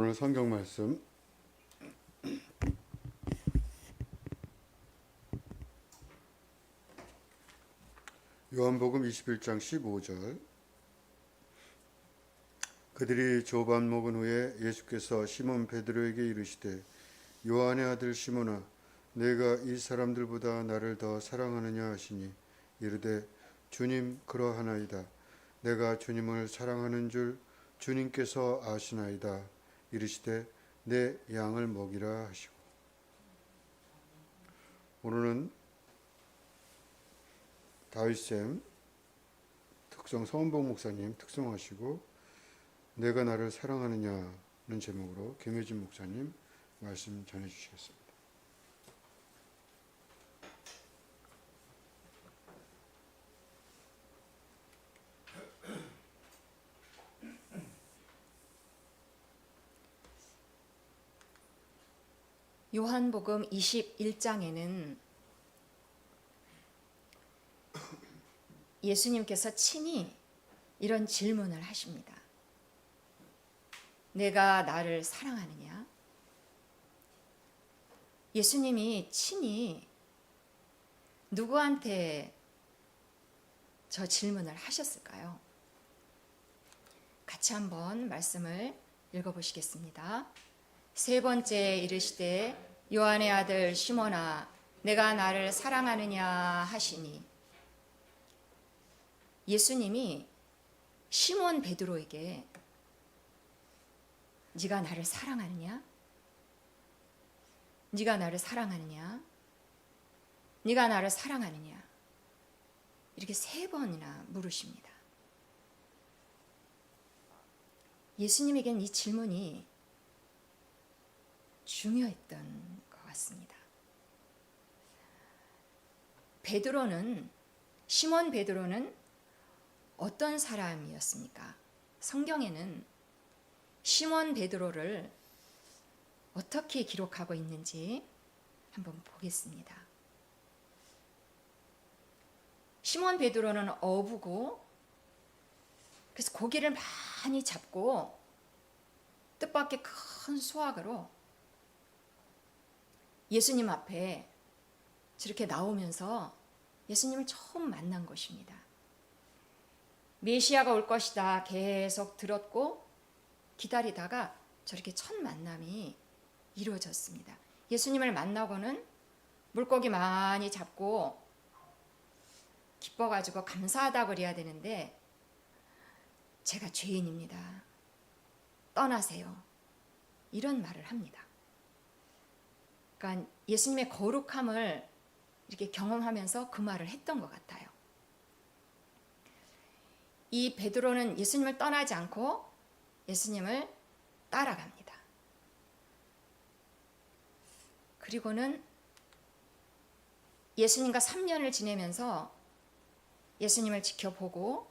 오늘 성경 말씀 요한복음 21장 15절. 그들이 조밥 먹은 후에 예수께서 시몬 베드로에게 이르시되 요한의 아들 시몬아 내가 이 사람들보다 나를 더 사랑하느냐 하시니 이르되 주님 그러하나이다. 내가 주님을 사랑하는 줄 주님께서 아시나이다. 이르시되 내 양을 먹이라 하시고. 오늘은 다윗쌤 특성 서은복 목사님 특성하시고 내가 나를 사랑하느냐는 제목으로 김혜진 목사님 말씀 전해주시겠습니다. 요한복음 21장에는 예수님께서 친히 이런 질문을 하십니다. 내가 나를 사랑하느냐? 예수님이 친히 누구한테 저 질문을 하셨을까요? 같이 한번 말씀을 읽어보시겠습니다. 세 번째 이르시되 요한의 아들 시몬아 내가 나를 사랑하느냐 하시니, 예수님이 시몬 베드로에게 네가 나를 사랑하느냐? 네가 나를 사랑하느냐? 네가 나를 사랑하느냐? 이렇게 세 번이나 물으십니다. 예수님에겐 이 질문이 중요했던 것 같습니다. 시몬 베드로는 어떤 사람이었습니까? 성경에는 시몬 베드로를 어떻게 기록하고 있는지 한번 보겠습니다. 시몬 베드로는 어부고, 그래서 고기를 많이 잡고 뜻밖의 큰 수확으로 예수님 앞에 저렇게 나오면서 예수님을 처음 만난 것입니다. 메시아가 올 것이다 계속 들었고 기다리다가 저렇게 첫 만남이 이루어졌습니다. 예수님을 만나고는 물고기 많이 잡고 기뻐가지고 감사하다고 그래야 되는데 제가 죄인입니다. 떠나세요. 이런 말을 합니다. 그러니까 예수님의 거룩함을 이렇게 경험하면서 그 말을 했던 것 같아요. 이 베드로는 예수님을 떠나지 않고 예수님을 따라갑니다. 그리고는 예수님과 3년을 지내면서 예수님을 지켜보고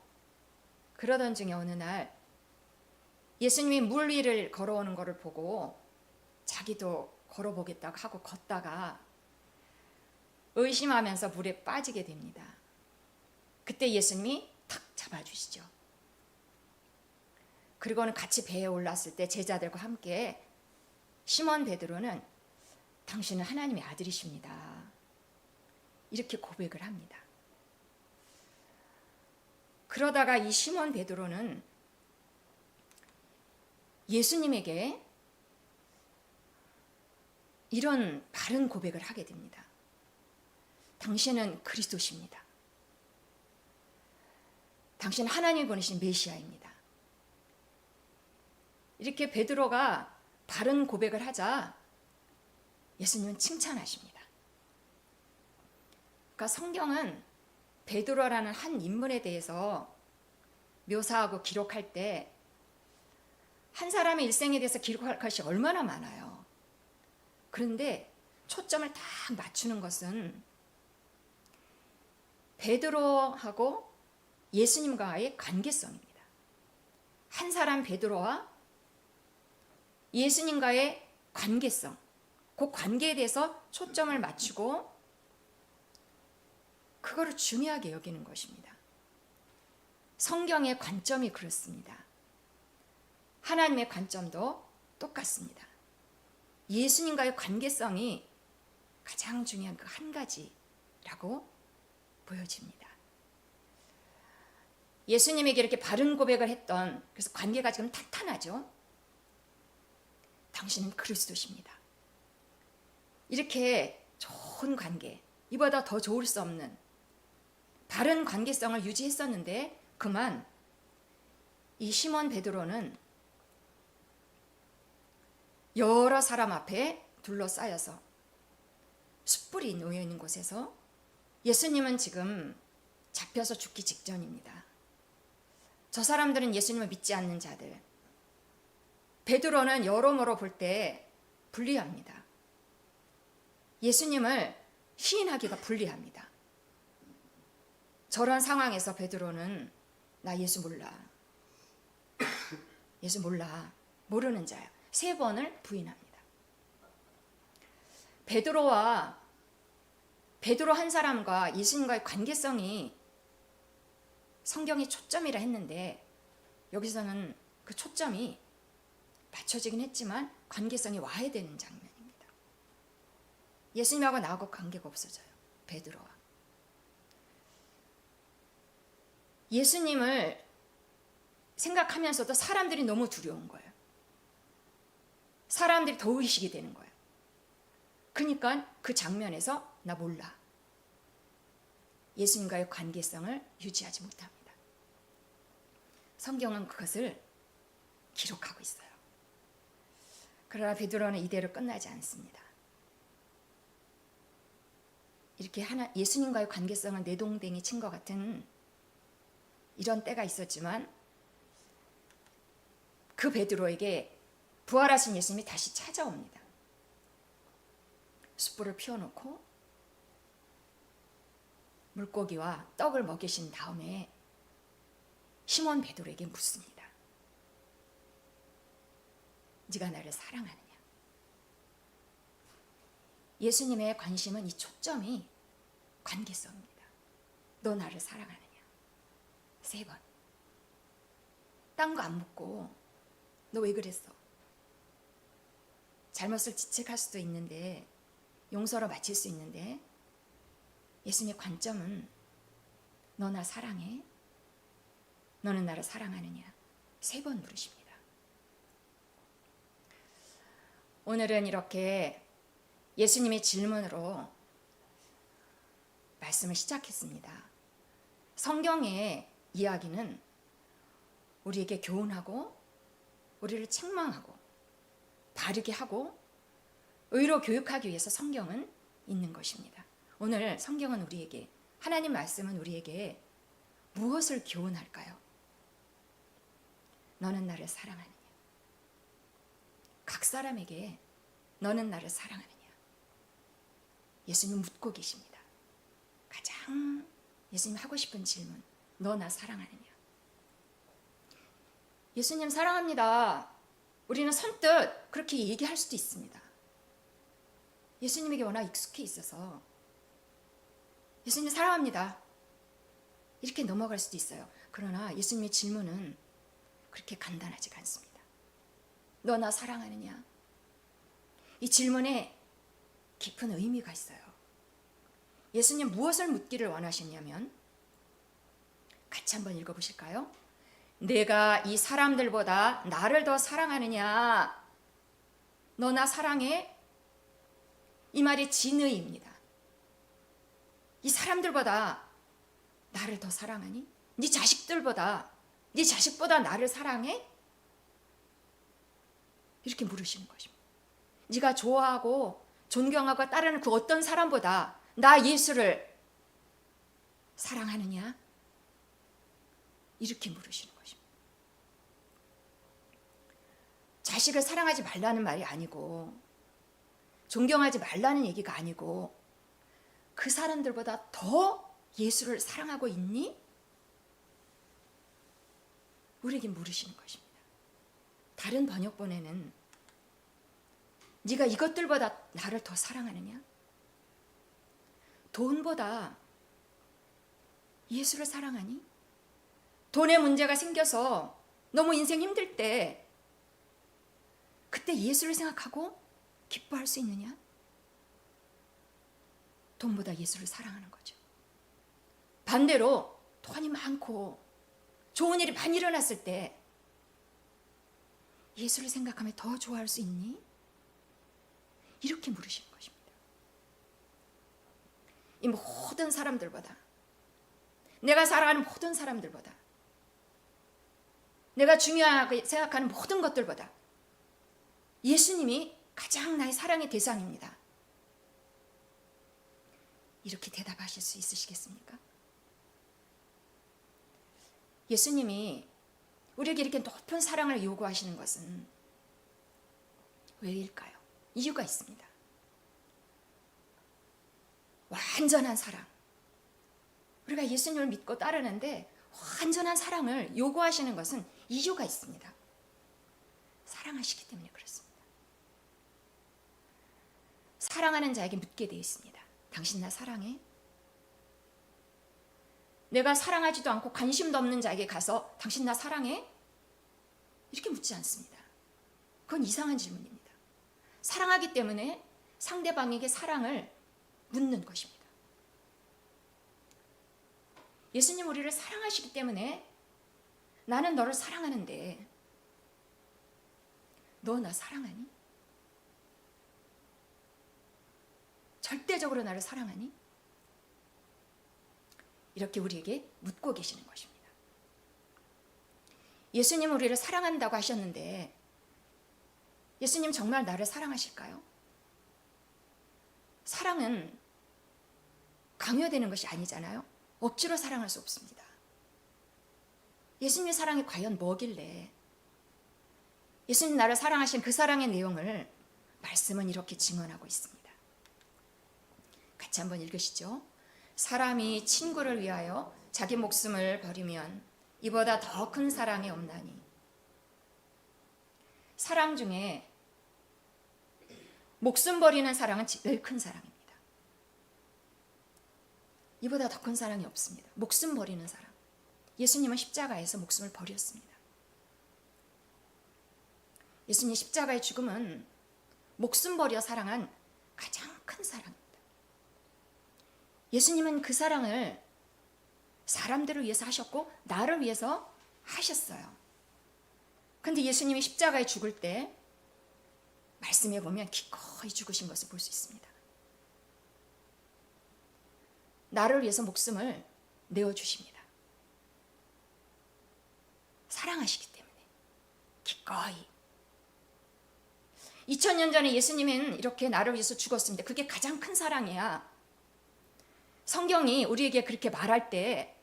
그러던 중에 어느 날 예수님이 물 위를 걸어오는 것을 보고 자기도 걸어보겠다고 하고 걷다가 의심하면서 물에 빠지게 됩니다. 그때 예수님이 탁 잡아주시죠. 그리고는 같이 배에 올랐을 때 제자들과 함께 시몬 베드로는 당신은 하나님의 아들이십니다. 이렇게 고백을 합니다. 그러다가 이 시몬 베드로는 예수님에게 이런 바른 고백을 하게 됩니다. 당신은 그리스도십니다. 당신은 하나님이 보내신 메시아입니다. 이렇게 베드로가 바른 고백을 하자 예수님은 칭찬하십니다. 그러니까 성경은 베드로라는 한 인물에 대해서 묘사하고 기록할 때 한 사람의 일생에 대해서 기록할 것이 얼마나 많아요. 그런데 초점을 딱 맞추는 것은 베드로하고 예수님과의 관계성입니다. 한 사람 베드로와 예수님과의 관계성, 그 관계에 대해서 초점을 맞추고 그거를 중요하게 여기는 것입니다. 성경의 관점이 그렇습니다. 하나님의 관점도 똑같습니다. 예수님과의 관계성이 가장 중요한 그 한 가지라고 보여집니다. 예수님에게 이렇게 바른 고백을 했던, 그래서 관계가 지금 탄탄하죠. 당신은 그리스도십니다. 이렇게 좋은 관계, 이보다 더 좋을 수 없는 바른 관계성을 유지했었는데, 그만 이 시몬 베드로는 여러 사람 앞에 둘러싸여서 숯불이 놓여 있는 곳에서 예수님은 지금 잡혀서 죽기 직전입니다. 저 사람들은 예수님을 믿지 않는 자들, 베드로는 여러모로 볼 때 불리합니다. 예수님을 시인하기가 불리합니다. 저런 상황에서 베드로는 나 예수 몰라. 예수 몰라. 모르는 자야. 3번을 부인합니다. 베드로 한 사람과 예수님과의 관계성이 성경이 초점이라 했는데, 여기서는 그 초점이 맞춰지긴 했지만 관계성이 와해되는 장면입니다. 예수님하고 나하고 관계가 없어져요. 베드로와. 예수님을 생각하면서도 사람들이 너무 두려운 거예요. 사람들이 더 의식이 되는 거예요. 그러니까 그 장면에서 나 몰라. 예수님과의 관계성을 유지하지 못합니다. 성경은 그것을 기록하고 있어요. 그러나 베드로는 이대로 끝나지 않습니다. 이렇게 예수님과의 관계성을 내동댕이 친 것 같은 이런 때가 있었지만, 그 베드로에게 부활하신 예수님이 다시 찾아옵니다. 숯불을 피워놓고 물고기와 떡을 먹이신 다음에 시몬 베드로에게 묻습니다. 네가 나를 사랑하느냐? 예수님의 관심은 이 초점이 관계성입니다. 너 나를 사랑하느냐? 3번. 딴 거 안 묻고 너 왜 그랬어? 잘못을 지책할 수도 있는데, 용서로 마칠 수 있는데, 예수님의 관점은 너 나 사랑해? 너는 나를 사랑하느냐? 3번 물으십니다. 오늘은 이렇게 예수님의 질문으로 말씀을 시작했습니다. 성경의 이야기는 우리에게 교훈하고 우리를 책망하고 바르게 하고 의로 교육하기 위해서 성경은 있는 것입니다. 오늘 성경은 우리에게, 하나님 말씀은 우리에게 무엇을 교훈할까요? 너는 나를 사랑하느냐? 각 사람에게 너는 나를 사랑하느냐? 예수님 묻고 계십니다. 가장 예수님 하고 싶은 질문, 너 나 사랑하느냐? 예수님 사랑합니다. 우리는 선뜻 그렇게 얘기할 수도 있습니다. 예수님에게 워낙 익숙해 있어서 예수님 사랑합니다. 이렇게 넘어갈 수도 있어요. 그러나 예수님의 질문은 그렇게 간단하지가 않습니다. 너 나 사랑하느냐? 이 질문에 깊은 의미가 있어요. 예수님 무엇을 묻기를 원하셨냐면, 같이 한번 읽어보실까요? 내가 이 사람들보다 나를 더 사랑하느냐? 너 나 사랑해? 이 말이 진의입니다. 이 사람들보다 나를 더 사랑하니? 네 자식들보다, 네 자식보다 나를 사랑해? 이렇게 물으시는 것입니다. 네가 좋아하고 존경하고 따르는 그 어떤 사람보다 나 예수를 사랑하느냐? 이렇게 물으시는 것입니다. 자식을 사랑하지 말라는 말이 아니고, 존경하지 말라는 얘기가 아니고, 그 사람들보다 더 예수를 사랑하고 있니? 우리에게 물으시는 것입니다. 다른 번역본에는 네가 이것들보다 나를 더 사랑하느냐? 돈보다 예수를 사랑하니? 돈에 문제가 생겨서 너무 인생 힘들 때 그때 예수를 생각하고 기뻐할 수 있느냐? 돈보다 예수를 사랑하는 거죠. 반대로 돈이 많고 좋은 일이 많이 일어났을 때 예수를 생각하며 더 좋아할 수 있니? 이렇게 물으시는 것입니다. 이 모든 사람들보다, 내가 사랑하는 모든 사람들보다, 내가 중요하게 생각하는 모든 것들보다 예수님이 가장 나의 사랑의 대상입니다. 이렇게 대답하실 수 있으시겠습니까? 예수님이 우리에게 이렇게 높은 사랑을 요구하시는 것은 왜일까요? 이유가 있습니다. 완전한 사랑. 우리가 예수님을 믿고 따르는데 완전한 사랑을 요구하시는 것은 이유가 있습니다. 사랑하시기 때문에 그렇습니다. 사랑하는 자에게 묻게 되어 있습니다. 당신 나 사랑해? 내가 사랑하지도 않고 관심도 없는 자에게 가서 당신 나 사랑해? 이렇게 묻지 않습니다. 그건 이상한 질문입니다. 사랑하기 때문에 상대방에게 사랑을 묻는 것입니다. 예수님 우리를 사랑하시기 때문에 나는 너를 사랑하는데 너 나 사랑하니? 절대적으로 나를 사랑하니? 이렇게 우리에게 묻고 계시는 것입니다. 예수님 우리를 사랑한다고 하셨는데 예수님 정말 나를 사랑하실까요? 사랑은 강요되는 것이 아니잖아요. 억지로 사랑할 수 없습니다. 예수님의 사랑이 과연 뭐길래 예수님 나를 사랑하신 그 사랑의 내용을 말씀은 이렇게 증언하고 있습니다. 같이 한번 읽으시죠. 사람이 친구를 위하여 자기 목숨을 버리면 이보다 더 큰 사랑이 없나니. 사랑 중에 목숨 버리는 사랑은 제일 큰 사랑입니다. 이보다 더 큰 사랑이 없습니다. 목숨 버리는 사랑. 예수님은 십자가에서 목숨을 버렸습니다. 예수님 십자가의 죽음은 목숨 버려 사랑한 가장 큰 사랑입니다. 예수님은 그 사랑을 사람들을 위해서 하셨고 나를 위해서 하셨어요. 그런데 예수님이 십자가에 죽을 때 말씀해 보면 기꺼이 죽으신 것을 볼 수 있습니다. 나를 위해서 목숨을 내어주십니다. 사랑하시기 때문에 기꺼이. 2000년 전에 예수님은 이렇게 나를 위해서 죽었습니다. 그게 가장 큰 사랑이야. 성경이 우리에게 그렇게 말할 때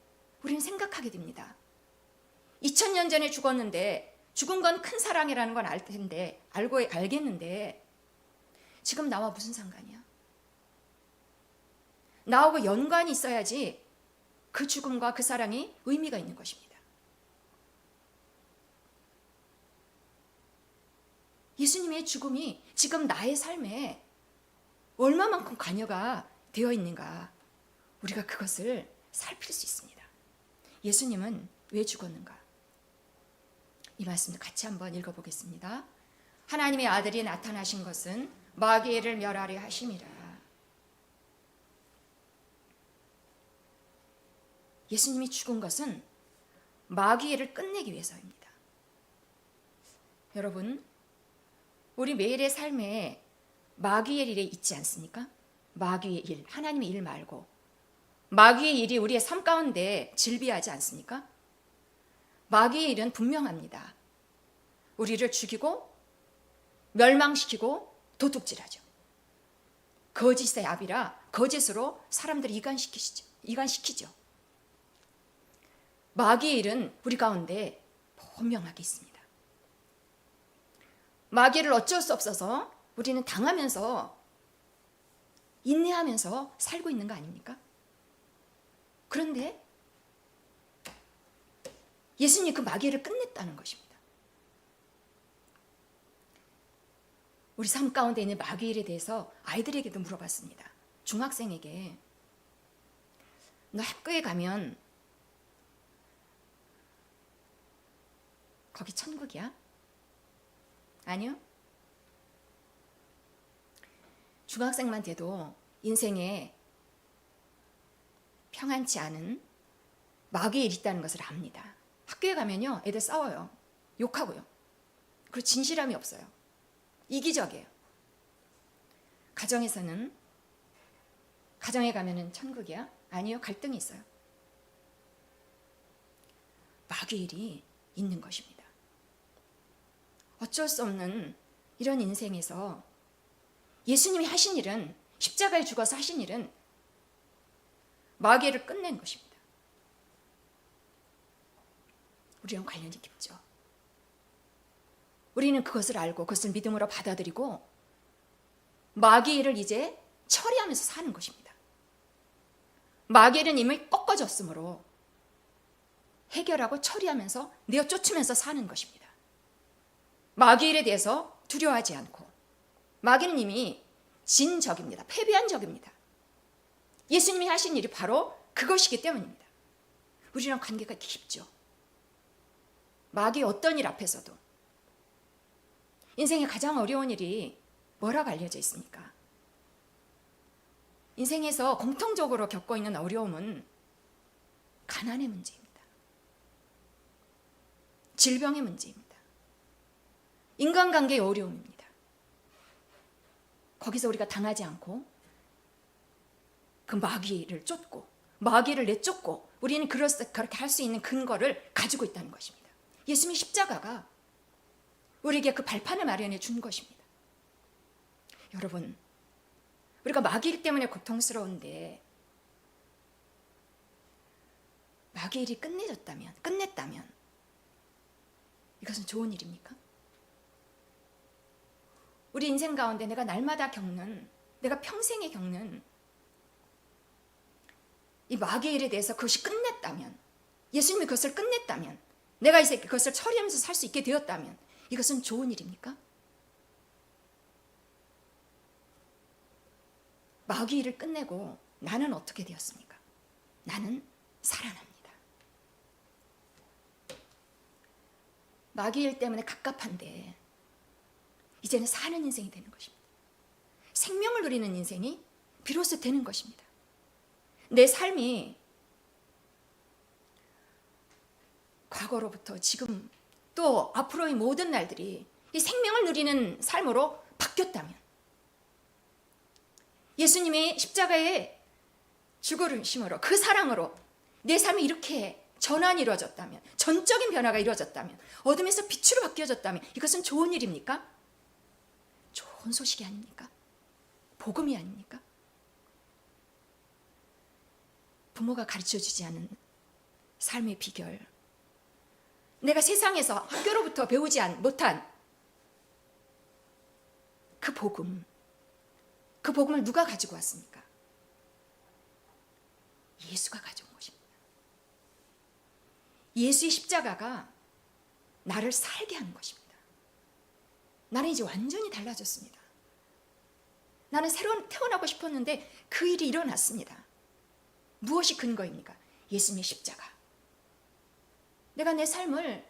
우리는 생각하게 됩니다. 2000년 전에 죽었는데 죽은 건 큰 사랑이라는 건 알 텐데 알겠는데 지금 나와 무슨 상관이야? 나하고 연관이 있어야지 그 죽음과 그 사랑이 의미가 있는 것입니다. 예수님의 죽음이 지금 나의 삶에 얼마만큼 관여가 되어 있는가 우리가 그것을 살필 수 있습니다. 예수님은 왜 죽었는가? 이 말씀도 같이 한번 읽어보겠습니다. 하나님의 아들이 나타나신 것은 마귀를 멸하려 하심이라. 예수님이 죽은 것은 마귀를 끝내기 위해서입니다. 여러분, 우리 매일의 삶에 마귀의 일이 있지 않습니까? 마귀의 일, 하나님의 일 말고 마귀의 일이 우리의 삶 가운데 질비하지 않습니까? 마귀의 일은 분명합니다. 우리를 죽이고 멸망시키고 도둑질하죠. 거짓의 압이라 거짓으로 사람들을 이간시키죠. 마귀의 일은 우리 가운데 분명하게 있습니다. 마귀를 어쩔 수 없어서 우리는 당하면서 인내하면서 살고 있는 거 아닙니까? 그런데 예수님이 그 마귀를 끝냈다는 것입니다. 우리 삶 가운데 있는 마귀 일에 대해서 아이들에게도 물어봤습니다. 중학생에게 너 학교에 가면 거기 천국이야? 아니요. 중학생만 돼도 인생에 평안치 않은 마귀의 일이 있다는 것을 압니다. 학교에 가면요, 애들 싸워요. 욕하고요. 그리고 진실함이 없어요. 이기적이에요. 가정에서는, 가정에 가면은 천국이야? 아니요, 갈등이 있어요. 마귀의 일이 있는 것입니다. 어쩔 수 없는 이런 인생에서 예수님이 하신 일은, 십자가에 죽어서 하신 일은 마귀를 끝낸 것입니다. 우리랑 관련이 깊죠. 우리는 그것을 알고 그것을 믿음으로 받아들이고 마귀의 일을 이제 처리하면서 사는 것입니다. 마귀는 이미 꺾어졌으므로 해결하고 처리하면서 내어 쫓으면서 사는 것입니다. 마귀의 일에 대해서 두려워하지 않고, 마귀는 이미 진 적입니다. 패배한 적입니다. 예수님이 하신 일이 바로 그것이기 때문입니다. 우리랑 관계가 깊죠. 마귀의 어떤 일 앞에서도. 인생의 가장 어려운 일이 뭐라고 알려져 있습니까? 인생에서 공통적으로 겪고 있는 어려움은 가난의 문제입니다. 질병의 문제입니다. 인간관계의 어려움입니다. 거기서 우리가 당하지 않고 그 마귀를 쫓고 마귀를 내쫓고 우리는 그렇게 할 수 있는 근거를 가지고 있다는 것입니다. 예수님의 십자가가 우리에게 그 발판을 마련해 준 것입니다. 여러분, 우리가 마귀 때문에 고통스러운데 마귀 일이 끝냈다면 이것은 좋은 일입니까? 우리 인생 가운데 내가 날마다 겪는, 내가 평생에 겪는 이 마귀 일에 대해서 그것이 끝냈다면, 예수님이 그것을 끝냈다면, 내가 이제 그것을 처리하면서 살 수 있게 되었다면 이것은 좋은 일입니까? 마귀 일을 끝내고 나는 어떻게 되었습니까? 나는 살아납니다. 마귀 일 때문에 갑갑한데 이제는 사는 인생이 되는 것입니다. 생명을 누리는 인생이 비로소 되는 것입니다. 내 삶이 과거로부터 지금 또 앞으로의 모든 날들이 이 생명을 누리는 삶으로 바뀌었다면, 예수님의 십자가의 죽으심으로 그 사랑으로 내 삶이 이렇게 전환이 이루어졌다면, 전적인 변화가 이루어졌다면, 어둠에서 빛으로 바뀌어졌다면 이것은 좋은 일입니까? 좋은 소식이 아닙니까? 복음이 아닙니까? 부모가 가르쳐주지 않은 삶의 비결, 내가 세상에서 학교로부터 배우지 못한 그 복음을 누가 가지고 왔습니까? 예수가 가져온 것입니다. 예수의 십자가가 나를 살게 하는 것입니다. 나는 이제 완전히 달라졌습니다. 나는 새로 태어나고 싶었는데 그 일이 일어났습니다. 무엇이 근거입니까? 예수님의 십자가. 내가 내 삶을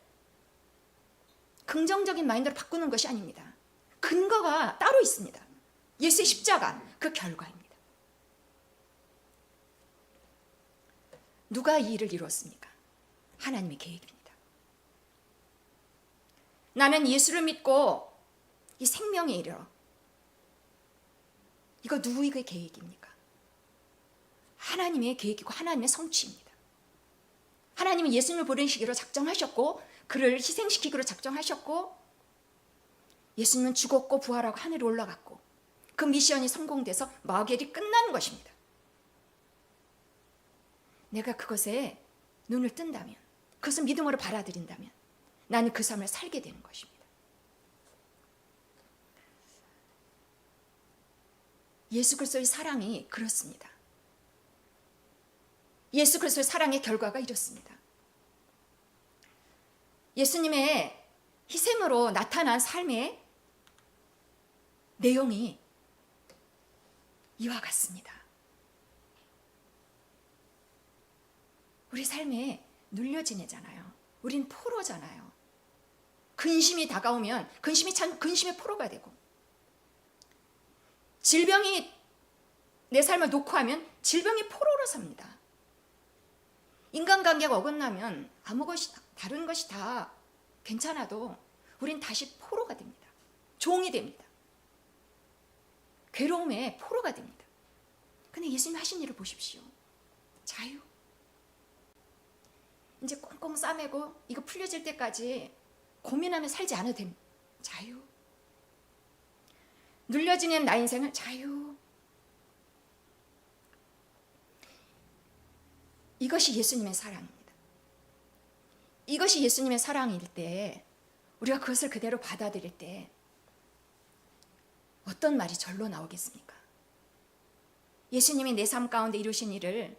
긍정적인 마인드로 바꾸는 것이 아닙니다. 근거가 따로 있습니다. 예수의 십자가, 그 결과입니다. 누가 이 일을 이루었습니까? 하나님의 계획입니다. 나는 예수를 믿고 이 생명에 이르러, 이거 누구의 계획입니까? 하나님의 계획이고 하나님의 성취입니다. 하나님은 예수님을 보내시기로 작정하셨고, 그를 희생시키기로 작정하셨고, 예수님은 죽었고 부활하고 하늘에 올라갔고, 그 미션이 성공돼서 마귀의 일이 끝나는 것입니다. 내가 그것에 눈을 뜬다면, 그것을 믿음으로 받아들인다면 나는 그 삶을 살게 되는 것입니다. 예수 그리스도의 사랑이 그렇습니다. 예수 그리스도의 사랑의 결과가 이렇습니다. 예수님의 희생으로 나타난 삶의 내용이 이와 같습니다. 우리 삶에 눌려 지내잖아요. 우린 포로잖아요. 근심이 다가오면 근심의 포로가 되고, 질병이 내 삶을 놓고 하면 질병이 포로로 삽니다. 인간관계가 어긋나면 아무 것이 다른 것이 다 괜찮아도 우린 다시 포로가 됩니다. 종이 됩니다. 괴로움의 포로가 됩니다. 근데 예수님 하신 일을 보십시오. 자유. 이제 꽁꽁 싸매고 이거 풀려질 때까지 고민하며 살지 않아도 됩니다. 자유. 눌려지는 나 인생을 자유. 이것이 예수님의 사랑입니다. 이것이 예수님의 사랑일 때 우리가 그것을 그대로 받아들일 때 어떤 말이 절로 나오겠습니까? 예수님이 내 삶 가운데 이루신 일을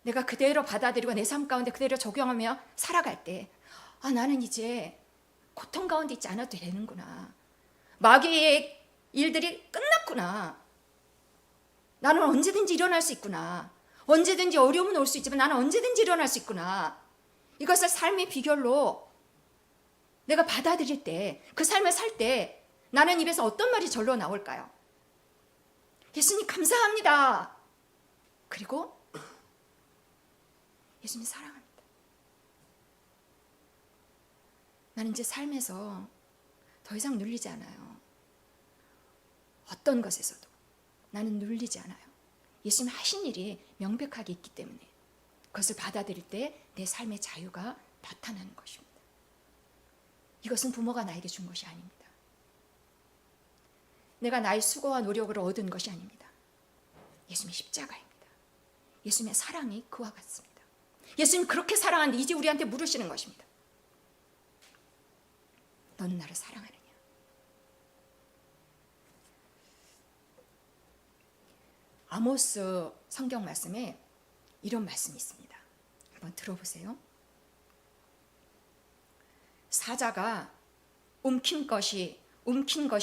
내가 그대로 받아들이고 내 삶 가운데 그대로 적용하며 살아갈 때 나는 이제 고통 가운데 있지 않아도 되는구나. 마귀의 일들이 끝났구나. 나는 언제든지 일어날 수 있구나. 언제든지 어려움은 올 수 있지만 나는 언제든지 일어날 수 있구나. 이것을 삶의 비결로 내가 받아들일 때, 그 삶을 살 때 나는 입에서 어떤 말이 절로 나올까요? 예수님 감사합니다. 그리고 예수님 사랑합니다. 나는 이제 삶에서 더 이상 눌리지 않아요. 어떤 것에서도 나는 눌리지 않아요. 예수님 하신 일이 명백하게 있기 때문에 그것을 받아들일 때 내 삶의 자유가 나타나는 것입니다. 이것은 부모가 나에게 준 것이 아닙니다. 내가 나의 수고와 노력으로 얻은 것이 아닙니다. 예수님의 십자가입니다. 예수님의 사랑이 그와 같습니다. 예수님 그렇게 사랑하는데 이제 우리한테 물으시는 것입니다. 너는 나를 사랑하느냐? 아모스 성경 말씀에 이런 말씀이 있습니다. 한번 들어보세요. 사자가 움킨 것이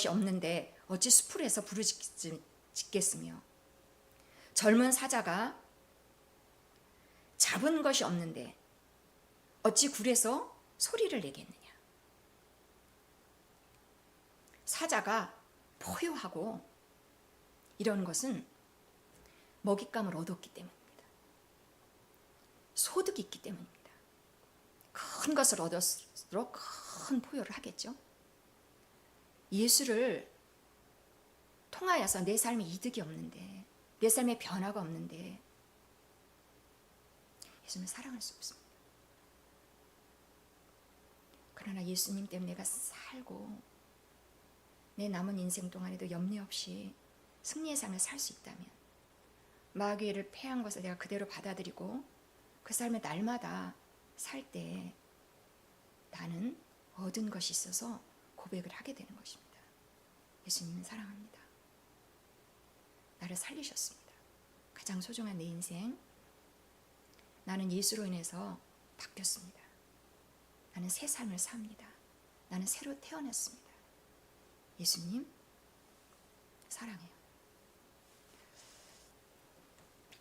없는데 어찌 수풀에서 부르짖겠으며 젊은 사자가 잡은 것이 없는데 어찌 굴에서 소리를 내겠느냐. 사자가 포효하고 이런 것은 먹잇감을 얻었기 때문입니다. 소득이 있기 때문입니다. 큰 것을 얻을수록 큰 포효를 하겠죠. 예수를 통하여서 내 삶에 이득이 없는데, 내 삶에 변화가 없는데 예수님을 사랑할 수 없습니다. 그러나 예수님 때문에 내가 살고 내 남은 인생 동안에도 염려 없이 승리의 삶을 살 수 있다면, 마귀를 패한 것을 내가 그대로 받아들이고 그 삶을 날마다 살 때 나는 얻은 것이 있어서 고백을 하게 되는 것입니다. 예수님은 사랑합니다. 나를 살리셨습니다. 가장 소중한 내 인생, 나는 예수로 인해서 바뀌었습니다. 나는 새 삶을 삽니다. 나는 새로 태어났습니다. 예수님 사랑해요.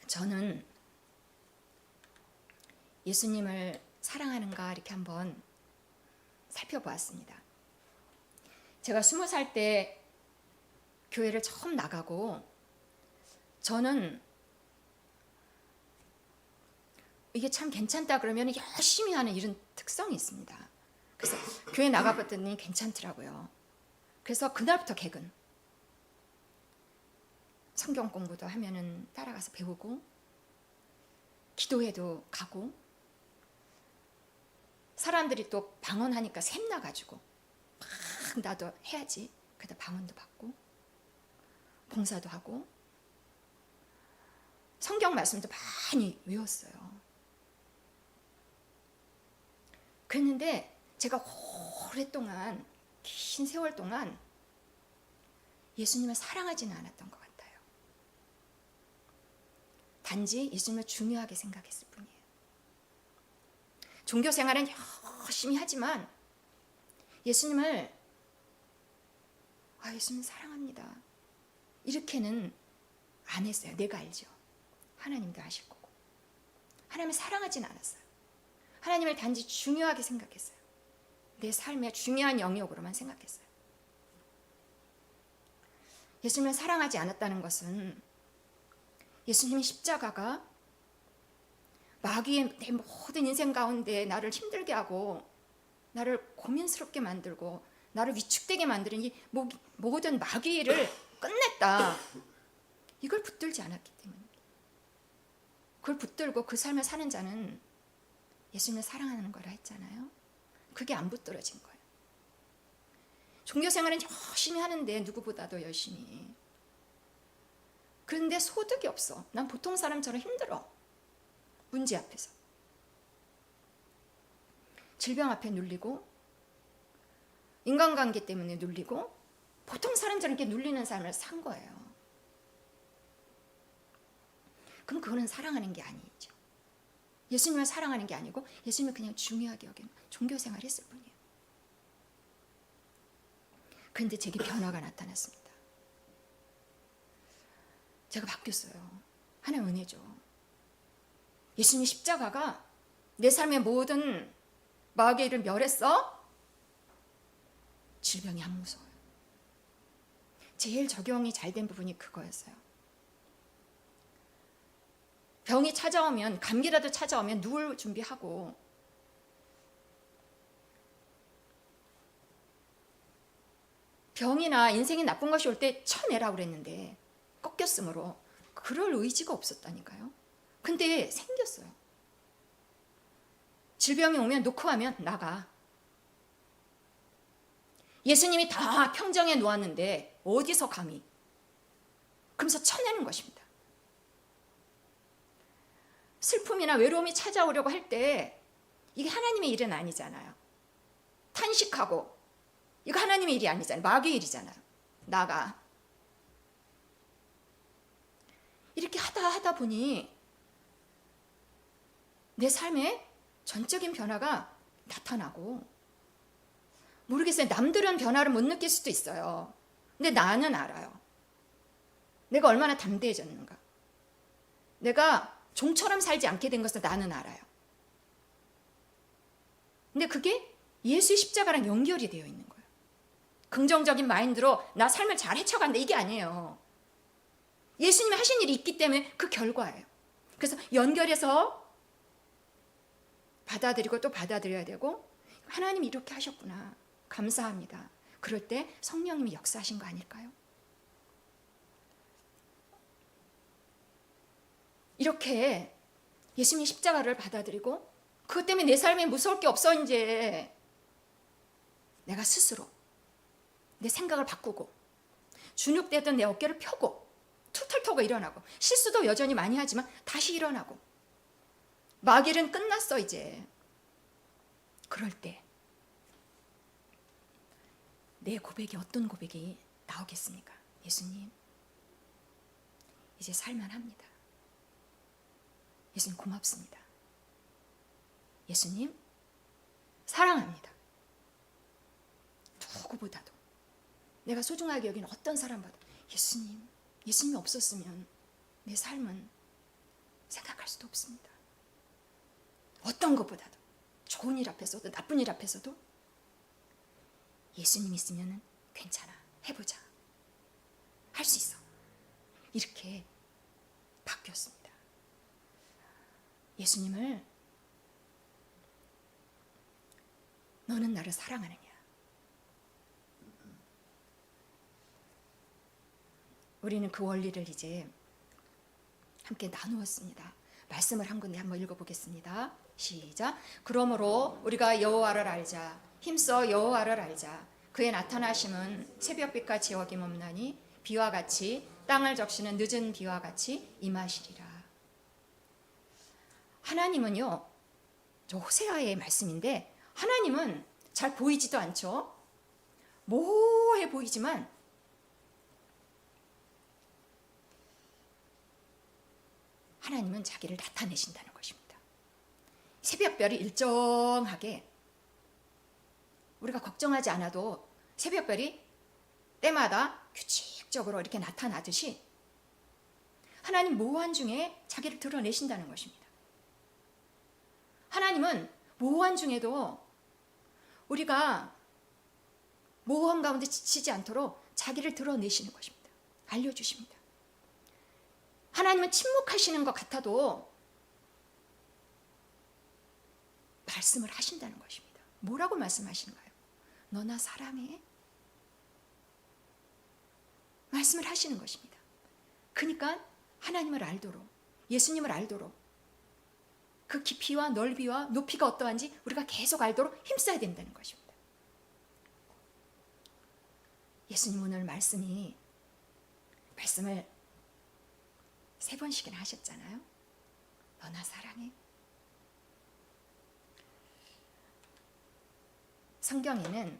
저는 예수님을 사랑하는가 이렇게 한번 살펴보았습니다. 제가 20살 때 교회를 처음 나가고 저는 이게 참 괜찮다 그러면 열심히 하는 이런 특성이 있습니다. 그래서 교회 나가봤더니 괜찮더라고요. 그래서 그날부터 개근. 성경 공부도 하면은 따라가서 배우고 기도회도 가고 사람들이 또 방언하니까 샘나가지고 막 나도 해야지. 그래서 방언도 받고 봉사도 하고 성경 말씀도 많이 외웠어요. 그랬는데 제가 오랫동안 긴 세월 동안 예수님을 사랑하지는 않았던 것 같아요. 단지 예수님을 중요하게 생각했을 뿐이에요. 종교 생활은 열심히 하지만 예수님을 예수님 사랑합니다 이렇게는 안 했어요. 내가 알죠. 하나님도 아실 거고. 하나님을 사랑하지는 않았어요. 하나님을 단지 중요하게 생각했어요. 내 삶의 중요한 영역으로만 생각했어요. 예수님을 사랑하지 않았다는 것은 예수님의 십자가가 마귀의 내 모든 인생 가운데 나를 힘들게 하고 나를 고민스럽게 만들고 나를 위축되게 만드는 이 모든 마귀를 끝냈다. 이걸 붙들지 않았기 때문입니다. 그걸 붙들고 그 삶을 사는 자는 예수님을 사랑하는 거라 했잖아요. 그게 안 붙들어진 거예요. 종교생활은 열심히 하는데 누구보다도 열심히. 그런데 소득이 없어. 난 보통 사람처럼 힘들어. 문제 앞에서. 질병 앞에 눌리고 인간관계 때문에 눌리고 보통 사람처럼 이렇게 눌리는 삶을 산 거예요. 그럼 그거는 사랑하는 게 아니죠. 예수님을 사랑하는 게 아니고 예수님을 그냥 중요하게 여기는 종교생활을 했을 뿐이에요. 그런데 제게 변화가 나타났습니다. 제가 바뀌었어요. 하나의 은혜죠. 예수님의 십자가가 내 삶의 모든 마귀의 일을 멸했어? 질병이 안 무서워요. 제일 적용이 잘 된 부분이 그거였어요. 병이 찾아오면, 감기라도 찾아오면 누울 준비하고 병이나 인생이 나쁜 것이 올 때 쳐내라고 그랬는데 꺾였으므로 그럴 의지가 없었다니까요. 근데 생겼어요. 질병이 오면 놓고 하면 나가. 예수님이 다 평정해 놓았는데 어디서 감히. 그러면서 쳐내는 것입니다. 슬픔이나 외로움이 찾아오려고 할 때 이게 하나님의 일은 아니잖아요. 탄식하고 이거 하나님의 일이 아니잖아요. 마귀의 일이잖아요. 나가. 이렇게 하다 보니 내 삶에 전적인 변화가 나타나고, 모르겠어요. 남들은 변화를 못 느낄 수도 있어요. 근데 나는 알아요. 내가 얼마나 담대해졌는가. 내가 종처럼 살지 않게 된 것을 나는 알아요. 근데 그게 예수의 십자가랑 연결이 되어 있는 거예요. 긍정적인 마인드로 나 삶을 잘 헤쳐간다 이게 아니에요. 예수님이 하신 일이 있기 때문에 그 결과예요. 그래서 연결해서 받아들이고 또 받아들여야 되고, 하나님이 이렇게 하셨구나. 감사합니다. 그럴 때 성령님이 역사하신 거 아닐까요? 이렇게 예수님의 십자가를 받아들이고 그것 때문에 내 삶에 무서울 게 없어. 이제 내가 스스로 내 생각을 바꾸고 주눅되던 내 어깨를 펴고 툴툴 터고 일어나고, 실수도 여전히 많이 하지만 다시 일어나고, 마귀는 끝났어 이제. 그럴 때 내 고백이 어떤 고백이 나오겠습니까? 예수님, 이제 살만합니다. 예수님 고맙습니다. 예수님 사랑합니다. 누구보다도 내가 소중하게 여기는 어떤 사람보다 예수님이 없었으면 내 삶은 생각할 수도 없습니다. 어떤 것보다도, 좋은 일 앞에서도 나쁜 일 앞에서도 예수님 있으면 괜찮아, 해보자, 할 수 있어, 이렇게 바뀌었습니다. 예수님을, 너는 나를 사랑하느냐? 우리는 그 원리를 이제 함께 나누었습니다. 말씀을 한 군데 한번 읽어보겠습니다. 시작. 그러므로 우리가 여호와를 알자. 힘써 여호와를 알자. 그의 나타나심은 새벽빛같이 어김없나니 비와 같이, 땅을 적시는 늦은 비와 같이 임하시리라. 하나님은요, 저 호세아의 말씀인데, 하나님은 잘 보이지도 않죠. 모호해 보이지만 하나님은 자기를 나타내신다는 것입니다. 새벽별이 일정하게, 우리가 걱정하지 않아도 새벽별이 때마다 규칙적으로 이렇게 나타나듯이 하나님 모호한 중에 자기를 드러내신다는 것입니다. 하나님은 모호한 중에도 우리가 모호한 가운데 지치지 않도록 자기를 드러내시는 것입니다. 알려주십니다. 하나님은 침묵하시는 것 같아도 말씀을 하신다는 것입니다. 뭐라고 말씀하시는가요? 너 나 사랑해? 말씀을 하시는 것입니다. 그러니까 하나님을 알도록, 예수님을 알도록, 그 깊이와 넓이와 높이가 어떠한지 우리가 계속 알도록 힘써야 된다는 것입니다. 예수님 오늘 말씀을 3번씩이나 하셨잖아요. 너 나 사랑해? 성경에는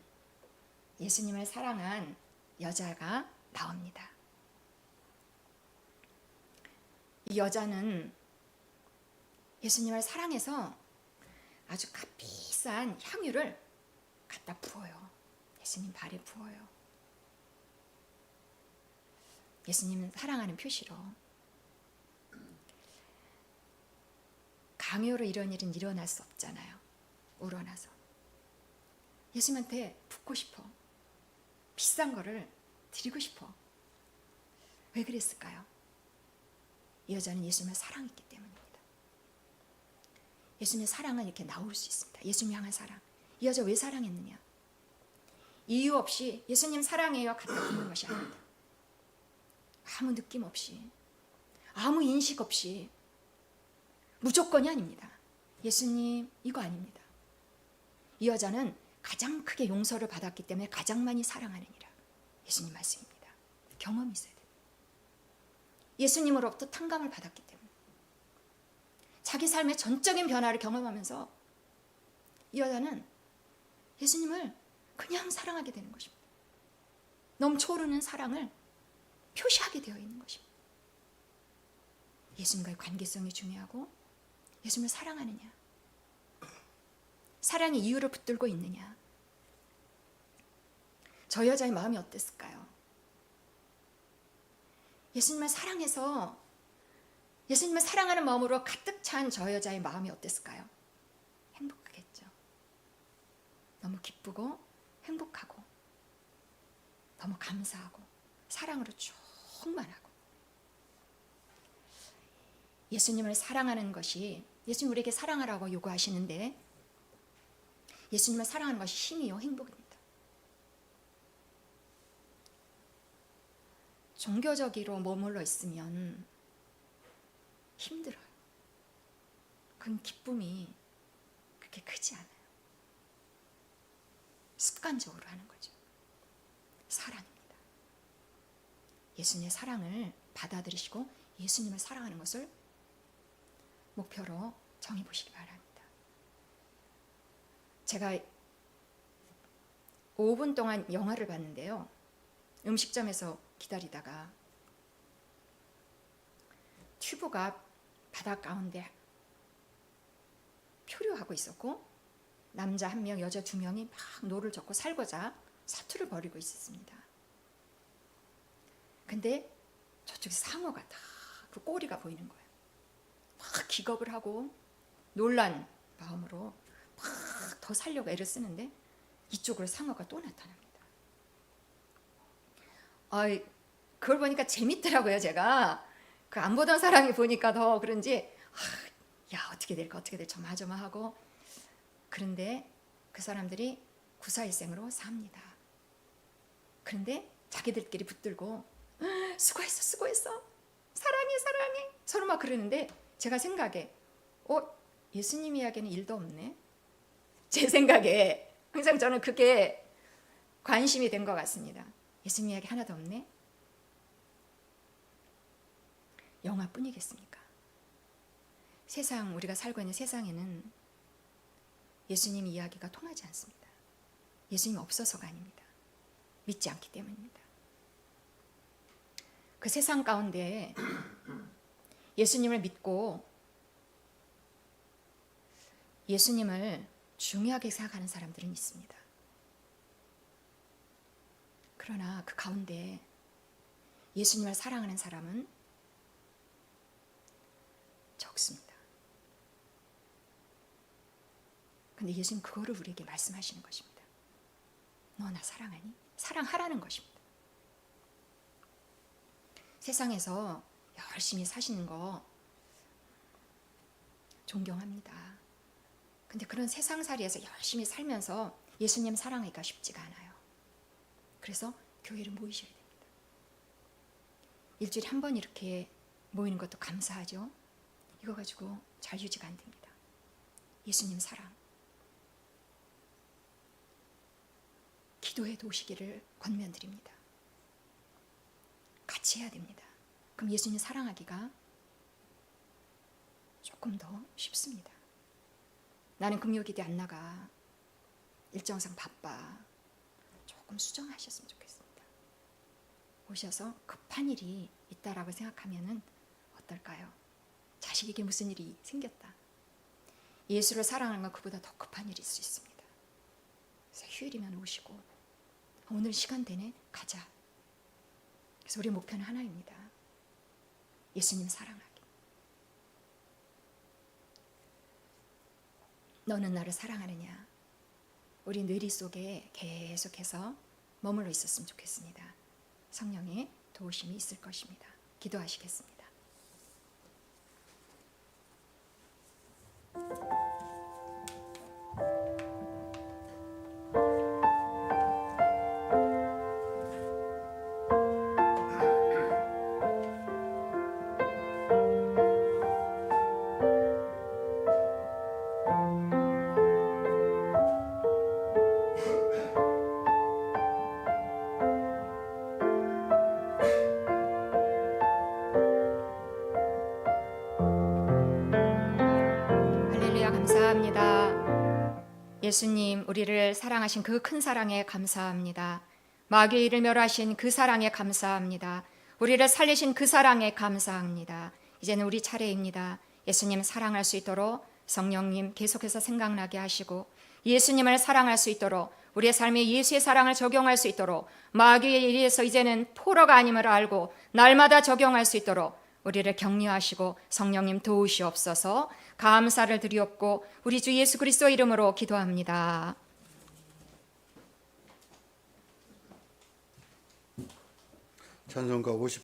예수님을 사랑한 여자가 나옵니다. 이 여자는 예수님을 사랑해서 아주 값비싼 향유를 갖다 부어요. 예수님 발에 부어요. 예수님은 사랑하는 표시로. 강요로 이런 일은 일어날 수 없잖아요. 우러나서. 예수님한테 붓고 싶어. 비싼 거를 드리고 싶어. 왜 그랬을까요? 이 여자는 예수님을 사랑했기 때문입니다. 예수님의 사랑은 이렇게 나올 수 있습니다. 예수님 향한 사랑. 이 여자 왜 사랑했느냐? 이유 없이 예수님 사랑해요 갖다 붓는 것이 아닙니다. 아무 느낌 없이, 아무 인식 없이, 무조건이 아닙니다. 예수님 이거 아닙니다. 이 여자는 가장 크게 용서를 받았기 때문에 가장 많이 사랑하느니라. 예수님 말씀입니다. 경험이 있어야 돼요. 예수님으로부터 탕감을 받았기 때문에 자기 삶의 전적인 변화를 경험하면서 이 여자는 예수님을 그냥 사랑하게 되는 것입니다. 넘쳐오르는 사랑을 표시하게 되어 있는 것입니다. 예수님과의 관계성이 중요하고 예수님을 사랑하느냐, 사랑의 이유를 붙들고 있느냐. 저 여자의 마음이 어땠을까요? 예수님을 사랑해서 예수님을 사랑하는 마음으로 가득 찬 저 여자의 마음이 어땠을까요? 행복하겠죠. 너무 기쁘고 행복하고 너무 감사하고 사랑으로 충만하고. 예수님을 사랑하는 것이, 예수님 우리에게 사랑하라고 요구하시는데 예수님을 사랑하는 것이 힘이요 행복입니다. 종교적으로 머물러 있으면 힘들어요. 그건 기쁨이 그렇게 크지 않아요. 습관적으로 하는 거죠. 사랑입니다. 예수님의 사랑을 받아들이시고 예수님을 사랑하는 것을 목표로 정해보시기 바랍니다. 제가 5분 동안 영화를 봤는데요. 음식점에서 기다리다가 튜브가 바닥 가운데 표류하고 있었고 남자 1명, 여자 2명이 막 노를 젓고 살고자 사투를 벌이고 있었습니다. 근데 저쪽에 상어가 다 그 꼬리가 보이는 거예요. 막 기겁을 하고 놀란 마음으로 막 더 살려고 애를 쓰는데 이쪽으로 상어가 또 나타납니다. 그걸 보니까 재밌더라고요. 제가 그 안 보던 사람이 보니까 더 그런지 야 어떻게 될까 조마조마하고. 그런데 그 사람들이 구사일생으로 삽니다. 그런데 자기들끼리 붙들고 수고했어 사랑해 서로 막 그러는데 제가 생각에 예수님 이야기는 일도 없네. 제 생각에 항상 저는 그게 관심이 된 것 같습니다. 예수님 이야기 하나도 없네. 영화뿐이겠습니까? 세상, 우리가 살고 있는 세상에는 예수님 이야기가 통하지 않습니다. 예수님 없어서가 아닙니다. 믿지 않기 때문입니다. 그 세상 가운데 예수님을 믿고 예수님을 중요하게 생각하는 사람들은 있습니다. 그러나 그 가운데 예수님을 사랑하는 사람은 적습니다. 근데 예수님 그거를 우리에게 말씀하시는 것입니다. 너 나 사랑하니? 사랑하라는 것입니다. 세상에서 열심히 사시는 거 존경합니다. 근데 그런 세상살이에서 열심히 살면서 예수님 사랑하기가 쉽지가 않아요. 그래서 교회를 모이셔야 됩니다. 일주일에 한 번 이렇게 모이는 것도 감사하죠. 이거 가지고 잘 유지가 안 됩니다. 예수님 사랑. 기도해 도우시기를 권면드립니다. 같이 해야 됩니다. 그럼 예수님 사랑하기가 조금 더 쉽습니다. 나는 금요기대 안 나가. 일정상 바빠. 조금 수정하셨으면 좋겠습니다. 오셔서 급한 일이 있다라고 생각하면은 어떨까요? 자식에게 무슨 일이 생겼다. 예수를 사랑하는 건 그보다 더 급한 일일 수 있습니다. 그래서 휴일이면 오시고 오늘 시간 되네? 가자. 그래서 우리 목표는 하나입니다. 예수님 사랑하기. 너는 나를 사랑하느냐? 우리 뇌리 속에 계속해서 머물러 있었으면 좋겠습니다. 성령의 도우심이 있을 것입니다. 기도하시겠습니다. 할렐루야, 감사합니다. 예수님, 우리를 사랑하신 그 큰 사랑에 감사합니다. 마귀의 일을 멸하신 그 사랑에 감사합니다. 우리를 살리신 그 사랑에 감사합니다. 이제는 우리 차례입니다. 예수님 사랑할 수 있도록 성령님 계속해서 생각나게 하시고 예수님을 사랑할 수 있도록 우리의 삶에 예수의 사랑을 적용할 수 있도록 마귀의 일에서 이제는 포로가 아님을 알고 날마다 적용할 수 있도록 우리를 격려하시고 성령님 도우시옵소서. 감사를 드리옵고 우리 주 예수 그리스도 이름으로 기도합니다. 찬송가 50